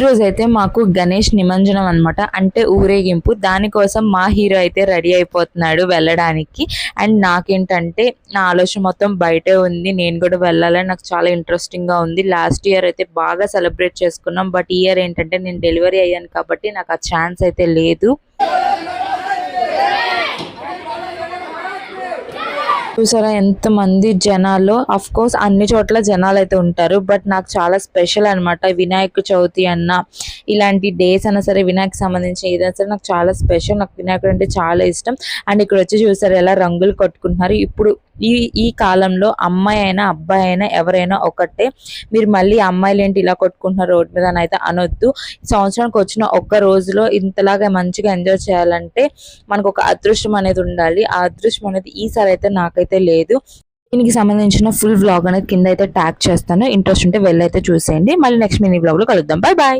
రోజైతే మాకు గణేష్ నిమజ్జనం అనమాట, అంటే ఊరేగింపు. దానికోసం మా హీరో అయితే రెడీ అయిపోతున్నాడు వెళ్ళడానికి. అండ్ నాకేంటంటే నా ఆలోచన మొత్తం బయటే ఉంది, నేను కూడా వెళ్ళాలని నాకు చాలా ఇంట్రెస్టింగ్గా ఉంది. లాస్ట్ ఇయర్ అయితే బాగా సెలబ్రేట్ చేసుకున్నాం, బట్ ఈ ఇయర్ ఏంటంటే నేను డెలివరీ అయ్యాను కాబట్టి నాకు ఆ ఛాన్స్ అయితే లేదు. చూసారా ఎంతమంది జనాలు. అఫ్ కోర్స్ అన్ని చోట్ల జనాలు అయితే ఉంటారు, బట్ నాకు చాలా స్పెషల్ అనమాట. వినాయక చవితి అన్న ఇలాంటి డేస్ అన్నా సరే, వినాయక సంబంధించిన ఏదైనా సరే నాకు చాలా స్పెషల్. నాకు వినాయకుడు అంటే చాలా ఇష్టం. అండ్ ఇక్కడ వచ్చి చూసారు ఎలా రంగులు కొట్టుకుంటున్నారు. ఇప్పుడు ఈ కాలంలో అమ్మాయి అయినా అబ్బాయి అయినా ఎవరైనా ఒకటే. మీరు మళ్ళీ అమ్మాయిలు ఏంటి ఇలా కొట్టుకుంటున్నారు రోడ్ మీద అని అయితే అనొద్దు. సంవత్సరానికి వచ్చిన ఒక్క రోజులో ఇంతలాగా మంచిగా ఎంజాయ్ చేయాలంటే మనకు ఒక అదృష్టం అనేది ఉండాలి. ఆ అదృష్టం అనేది ఈసారి అయితే నాకైతే లేదు. దీనికి సంబంధించిన ఫుల్ వ్లాగ్ అనేది కింద అయితే ట్యాగ్ చేస్తాను. ఇంట్రెస్ట్ ఉంటే వెళ్ళైతే చూసేయండి. మళ్ళీ నెక్స్ట్ మినీ వ్లాగ్ లో కలుద్దాం. Bye bye.